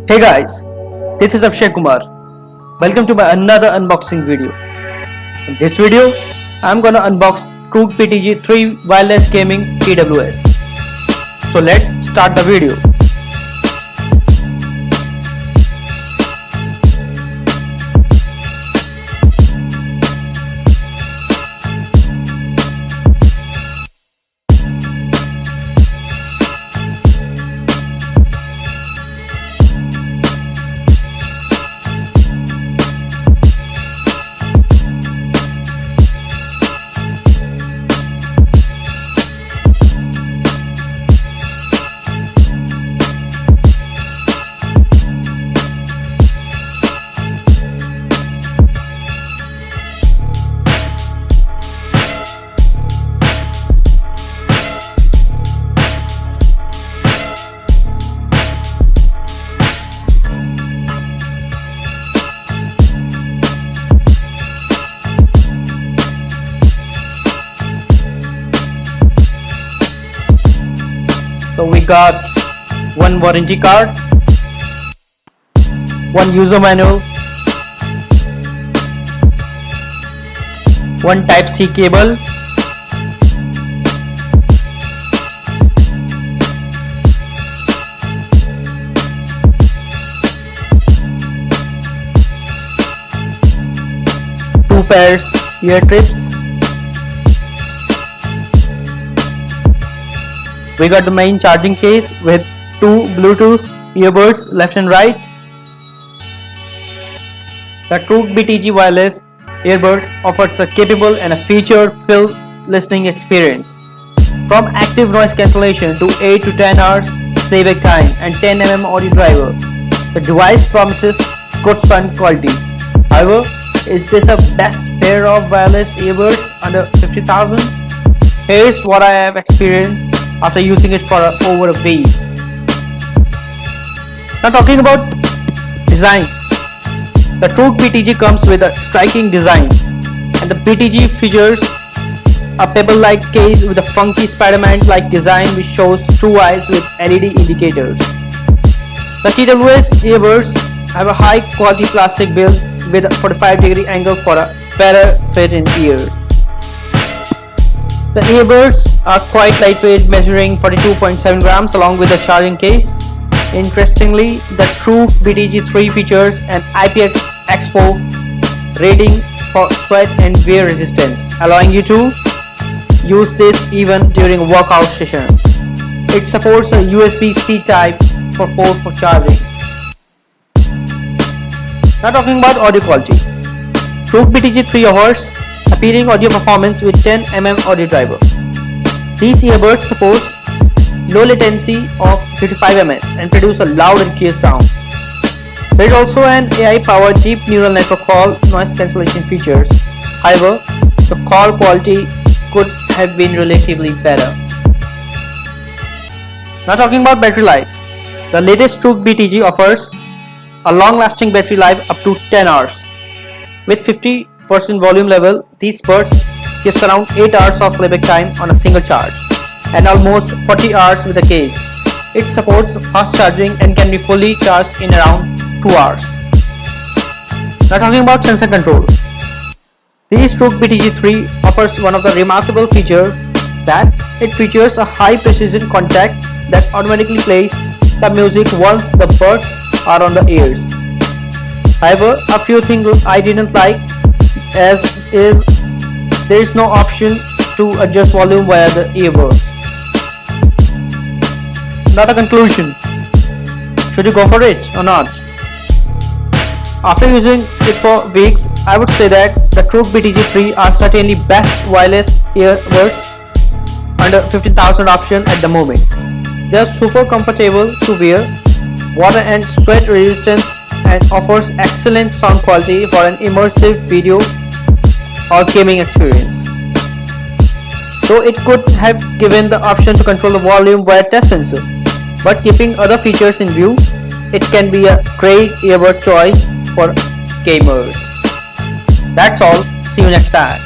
Hey guys, this is Abhishek Kumar. Welcome to my another unboxing video. In this video, I'm gonna unbox Truke BTG 3 wireless gaming TWS. So let's start the video. So we got one warranty card, one user manual, one Type-C cable, two pairs ear tips. We got the main charging case with two Bluetooth earbuds left and right. The Truke BTG wireless earbuds offers a capable and a feature-filled listening experience. From active noise cancellation to 8 to 10 hours playback time and 10 audio driver, the device promises good sound quality. However, is this a best pair of wireless earbuds under 50,000? Here's what I have experienced after using it for over a week. Now talking about design, the Truke BTG comes with a striking design, and the BTG features a pebble-like case with a funky Spider-Man-like design which shows two eyes with LED indicators. The TWS earbuds have a high-quality plastic build with a 45-degree angle for a better fit in ears. The earbuds are quite lightweight, measuring 42.7 grams along with the charging case. Interestingly, the Truke BTG 3 features an IPX4 rating for sweat and wear resistance, allowing you to use this even during a workout session. It supports a USB-C type for port for charging. Now talking about audio quality, Truke BTG 3 offers appealing audio performance with 10 audio driver. These earbuds support low latency of 55 ms and produce a loud and clear sound. There is also an AI-powered deep neural network call noise cancellation features. However, the call quality could have been relatively better. Now talking about battery life, the latest Truke BTG offers a long-lasting battery life up to 10 hours. With 50% volume level, these buds gives around 8 hours of playback time on a single charge and almost 40 hours with the case. It supports fast charging and can be fully charged in around 2 hours. Now talking about sensor control, this Truke BTG 3 offers one of the remarkable features that it features a high precision contact that automatically plays the music once the buds are on the ears. However, a few things I didn't like as is there is no option to adjust volume via the earbuds. Not a conclusion. Should you go for it or not? After using it for weeks, I would say that the Truke BTG 3 are certainly best wireless earbuds under 15,000 option at the moment. They are super comfortable to wear, water and sweat resistance, and offers excellent sound quality for an immersive video or gaming experience. Though it could have given the option to control the volume via touch sensor, but keeping other features in view, it can be a great earbud choice for gamers. That's all. See you next time.